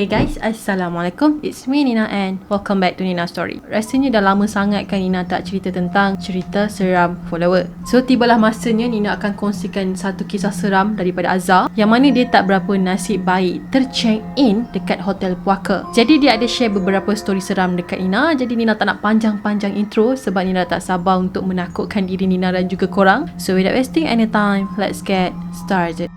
Hey guys, Assalamualaikum. It's me Nina and welcome back to Nina Story. Rasanya dah lama sangat kan Nina tak cerita tentang cerita seram follower. So tibalah masanya Nina akan kongsikan satu kisah seram daripada Azhar, yang mana dia tak berapa nasib baik tercheck in dekat Hotel Puaka. Jadi dia ada share beberapa story seram dekat Nina. Jadi Nina tak nak panjang-panjang intro sebab Nina tak sabar untuk menakutkan diri Nina dan juga korang. So without wasting any time, let's get started.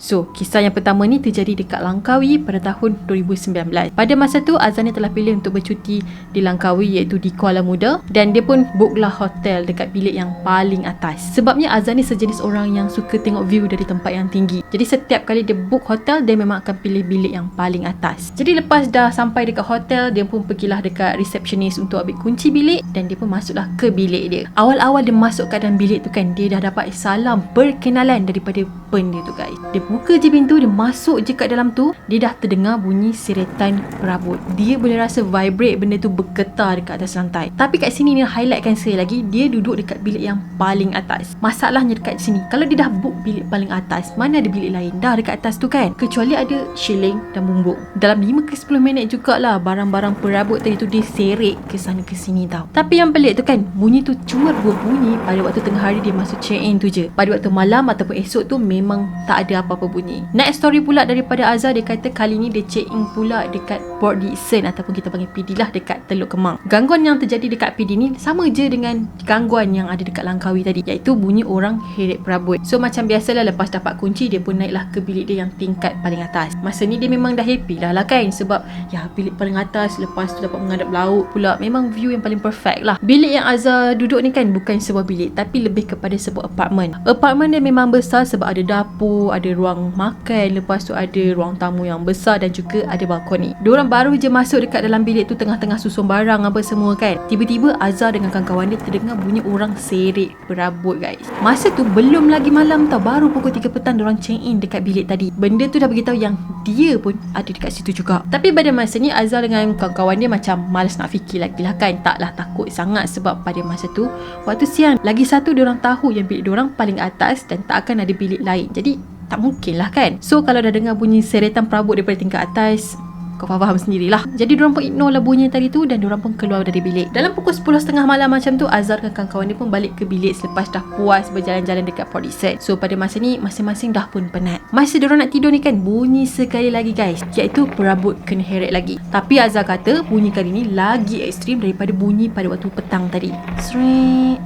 So, kisah yang pertama ni terjadi dekat Langkawi pada tahun 2019. Pada masa tu, Azhar ni telah pilih untuk bercuti di Langkawi iaitu di Kuala Muda, dan dia pun booklah hotel dekat bilik yang paling atas. Sebabnya Azhar ni sejenis orang yang suka tengok view dari tempat yang tinggi. Jadi setiap kali dia book hotel, dia memang akan pilih bilik yang paling atas. Jadi lepas dah sampai dekat hotel, dia pun pergilah dekat receptionist untuk ambil kunci bilik, dan dia pun masuklah ke bilik dia. Awal-awal dia masuk ke dalam bilik tu kan, dia dah dapat salam perkenalan daripada pen dia tu guys. Dia buka je pintu, dia masuk je kat dalam tu, dia dah terdengar bunyi seretan perabot. Dia boleh rasa vibrate benda tu bergetar dekat atas lantai. Tapi kat sini ni highlightkan sekali lagi, dia duduk dekat bilik yang paling atas. Masalahnya dekat sini, kalau dia dah book bilik paling atas, mana ada bilik lain dah dekat atas tu kan? Kecuali ada shilling dan bumbung. Dalam 5 ke 10 minit jugalah barang-barang perabot tadi tu dia seret ke sana ke sini tau. Tapi yang pelik tu kan, bunyi tu cuma berbunyi pada waktu tengah hari dia masuk check in tu je. Pada waktu malam ataupun esok tu memang tak ada apa-apa bunyi. Next story pula daripada Azhar, dia kata kali ni dia check in pula dekat Port Dickson ataupun kita panggil PD lah, dekat Teluk Kemang. Gangguan yang terjadi dekat PD ni sama je dengan gangguan yang ada dekat Langkawi tadi, iaitu bunyi orang heret perabot. So macam biasalah, lepas dapat kunci dia pun naiklah ke bilik dia yang tingkat paling atas. Masa ni dia memang dah happy lah kan, sebab ya bilik paling atas, lepas tu dapat menghadap laut pula, memang view yang paling perfect lah. Bilik yang Azhar duduk ni kan bukan sebuah bilik, tapi lebih kepada sebuah apartment. Apartment dia memang besar sebab ada dapur, ada ruang makan, lepas tu ada ruang tamu yang besar dan juga ada balkoni. Diorang baru je masuk dekat dalam bilik tu, tengah-tengah susun barang apa semua kan. Tiba-tiba Azhar dengan kawan-kawan dia terdengar bunyi orang seret perabot guys. Masa tu belum lagi malam tau, baru pukul 3 petang diorang check in dekat bilik tadi. Benda tu dah beritahu yang dia pun ada dekat situ juga. Tapi pada masa ni Azhar dengan kawan-kawan dia macam malas nak fikir lagi lah kan. Taklah takut sangat sebab pada masa tu waktu siang, lagi satu diorang tahu yang bilik diorang paling atas dan tak akan ada bilik lain. Jadi tak mungkin lah kan. So kalau dah dengar bunyi seretan perabot daripada tingkat atas, kau faham sendirilah. Jadi diorang pun ignore lah bunyi tadi tu, dan diorang pun keluar dari bilik. Dalam pukul 10.30 malam macam tu, Azhar dan kawan-kawan dia pun balik ke bilik selepas dah puas berjalan-jalan dekat Port Dickson. So pada masa ni masing-masing dah pun penat. Masa diorang nak tidur ni kan, bunyi sekali lagi guys, iaitu perabot kena heret lagi. Tapi Azhar kata bunyi kali ni lagi ekstrim daripada bunyi pada waktu petang tadi. Sret,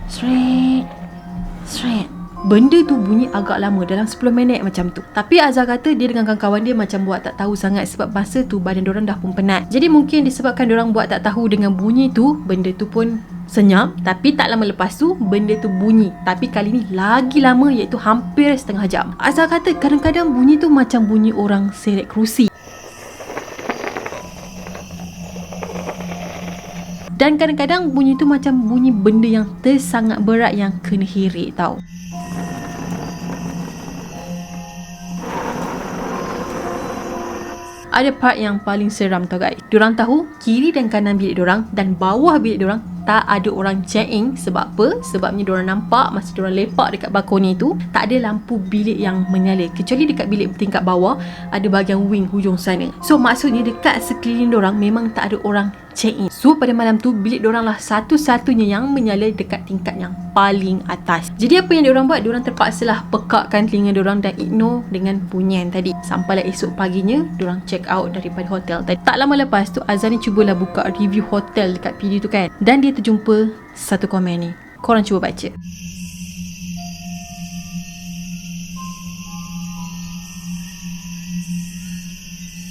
sret, sret. Benda tu bunyi agak lama, dalam 10 minit macam tu. Tapi Azhar kata dia dengan kawan-kawan dia macam buat tak tahu sangat sebab masa tu badan diorang dah pun penat. Jadi mungkin disebabkan diorang buat tak tahu dengan bunyi tu, benda tu pun senyap. Tapi tak lama lepas tu benda tu bunyi, tapi kali ni lagi lama, iaitu hampir setengah jam. Azhar kata kadang-kadang bunyi tu macam bunyi orang seret kerusi, dan kadang-kadang bunyi tu macam bunyi benda yang tersangat berat yang kena heret tau. Ada part yang paling seram tau guys. Diorang tahu kiri dan kanan bilik diorang dan bawah bilik diorang tak ada orang check in. Sebab apa? Sebabnya diorang nampak masa diorang lepak dekat balkoni tu, tak ada lampu bilik yang menyala, kecuali dekat bilik tingkat bawah ada bahagian wing hujung sana. So maksudnya dekat sekeliling diorang memang tak ada orang check in. So pada malam tu bilik diorang lah satu-satunya yang menyala dekat tingkat yang paling atas. Jadi apa yang diorang buat? Diorang terpaksalah pekakkan telinga diorang dan ignore dengan bunyian tadi. Sampailah esok paginya diorang check out daripada hotel tadi. Tak lama lepas tu Azhar ni cubalah buka review hotel dekat PD tu kan, dan dia terjumpa satu komen ni. Korang cuba baca.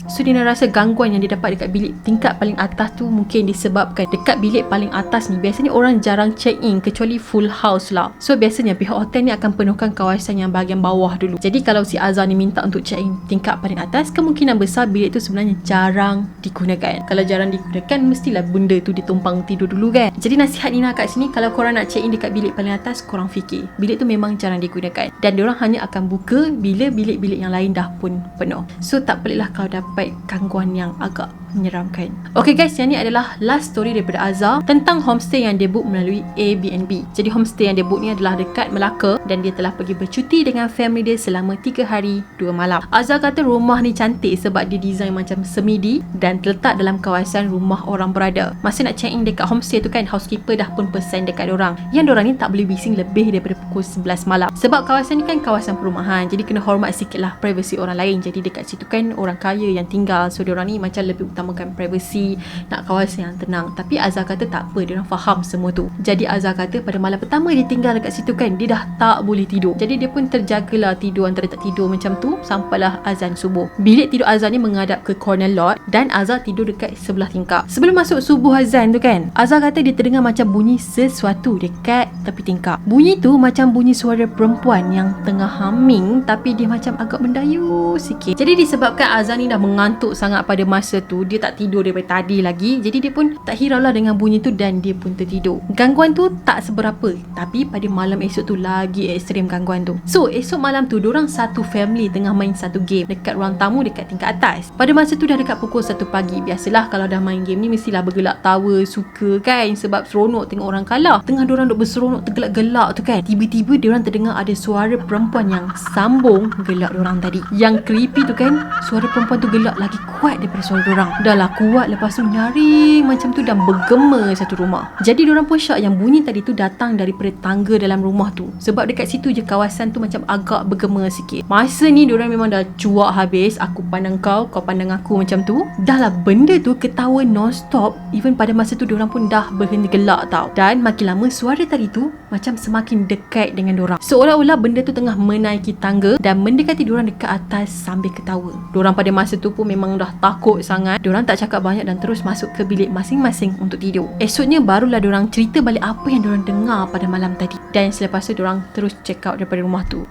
So Nina rasa gangguan yang dia dapat dekat bilik tingkat paling atas tu mungkin disebabkan dekat bilik paling atas ni biasanya orang jarang check in kecuali full house lah. So biasanya pihak hotel ni akan penuhkan kawasan yang bahagian bawah dulu. Jadi kalau si Azhar ni minta untuk check in tingkat paling atas, kemungkinan besar bilik tu sebenarnya jarang digunakan. Kalau jarang digunakan, mestilah benda tu ditumpang tidur dulu kan. Jadi nasihat Nina kat sini, kalau korang nak check in dekat bilik paling atas, korang fikir bilik tu memang jarang digunakan, dan diorang hanya akan buka bila bilik-bilik yang lain dah pun penuh. So tak peliklah kalau dapat gangguan yang agak menyeramkan. Okay guys, yang ni adalah last story daripada Azhar tentang homestay yang dia book melalui Airbnb. Jadi homestay yang dia book ni adalah dekat Melaka dan dia telah pergi bercuti dengan family dia selama 3 hari 2 malam. Azhar kata rumah ni cantik sebab dia design macam semidi dan terletak dalam kawasan rumah orang berada. Masa nak check in dekat homestay tu kan, housekeeper dah pun pesan dekat dorang yang dorang ni tak boleh bising lebih daripada pukul 11 malam. Sebab kawasan ni kan kawasan perumahan, jadi kena hormat sikit lah privacy orang lain. Jadi dekat situ kan orang kaya yang tinggal, so dorang ni macam lebih utamakan privacy, nak kawasan yang tenang. Tapi Azhar kata tak apa, diorang faham semua tu. Jadi Azhar kata pada malam pertama dia tinggal dekat situ kan, dia dah tak boleh tidur. Jadi dia pun terjagalah tidur antara tak tidur macam tu sampailah azan subuh. Bilik tidur Azhar ni menghadap ke corner lot dan Azhar tidur dekat sebelah tingkap. Sebelum masuk subuh azan tu kan, Azhar kata dia terdengar macam bunyi sesuatu dekat tepi tingkap. Bunyi tu macam bunyi suara perempuan yang tengah humming tapi dia macam agak mendayu sikit. Jadi disebabkan Azhar ni dah mengantuk sangat pada masa tu, dia tak tidur daripada tadi lagi. Jadi dia pun tak hirau lah dengan bunyi tu dan dia pun tertidur. Gangguan tu tak seberapa, tapi pada malam esok tu lagi ekstrim gangguan tu. So esok malam tu dorang satu family tengah main satu game dekat ruang tamu dekat tingkat atas. Pada masa tu dah dekat pukul 1 pagi. Biasalah kalau dah main game ni mestilah bergelak tawa, suka kan, sebab seronok tengok orang kalah. Tengah dorang duk berseronok tergelak-gelak tu kan, tiba-tiba diorang terdengar ada suara perempuan yang sambung gelak dorang tadi. Yang creepy tu kan, suara perempuan tu gelak lagi kuat daripada suara dorang. Dah lah kuat, lepas tu nyaring macam tu dan bergema satu rumah. Jadi dorang pun syak yang bunyi tadi tu datang daripada tangga dalam rumah tu, sebab dekat situ je kawasan tu macam agak bergema sikit. Masa ni dorang memang dah cuak habis, aku pandang kau, kau pandang aku macam tu. Dah lah benda tu ketawa non-stop. Even pada masa tu dorang pun dah berhenti gelak tau. Dan makin lama suara tadi tu macam semakin dekat dengan dorang, seolah-olah benda tu tengah menaiki tangga dan mendekati dorang dekat atas sambil ketawa. Dorang pada masa tu pun memang dah takut sangat. Dorang tak cakap banyak dan terus masuk ke bilik masing-masing untuk tidur. Esoknya barulah dorang cerita balik apa yang dorang dengar pada malam tadi. Dan selepas tu dorang terus check out daripada rumah tu.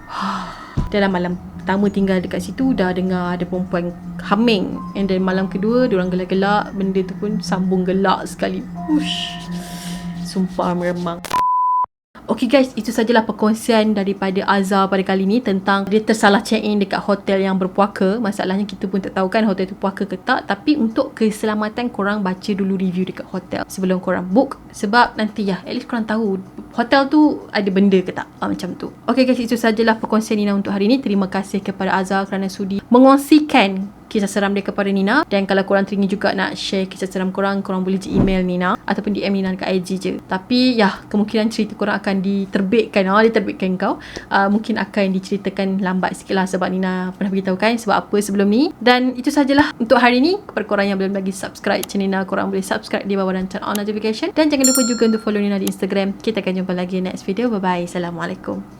Dalam malam pertama tinggal dekat situ dah dengar ada perempuan humming, and then malam kedua diorang gelak-gelak, benda tu pun sambung gelak sekali. Ush, sumpah meremang. Okay guys, itu sajalah perkongsian daripada Azhar pada kali ni tentang dia tersalah check in dekat hotel yang berpuaka. Masalahnya kita pun tak tahu kan hotel tu puaka ke tak. Tapi untuk keselamatan, korang baca dulu review dekat hotel sebelum korang book. Sebab nanti at least korang tahu hotel tu ada benda ke tak, macam tu. Okay guys, itu sajalah perkongsian Nina untuk hari ni. Terima kasih kepada Azhar kerana sudi mengongsikan kisah seram dia kepada Nina. Dan kalau korang teringin juga nak share kisah seram korang, korang boleh je email Nina ataupun DM Nina dekat IG je. Tapi ya, kemungkinan cerita korang akan diterbitkan kau. Mungkin akan diceritakan lambat sikit lah sebab Nina pernah beritahu kan sebab apa sebelum ni. Dan itu sajalah untuk hari ni. Kepada korang yang belum lagi subscribe channel Nina, korang boleh subscribe di bawah dan turn on notification. Dan jangan lupa juga untuk follow Nina di Instagram. Kita akan jumpa lagi next video. Bye bye. Assalamualaikum.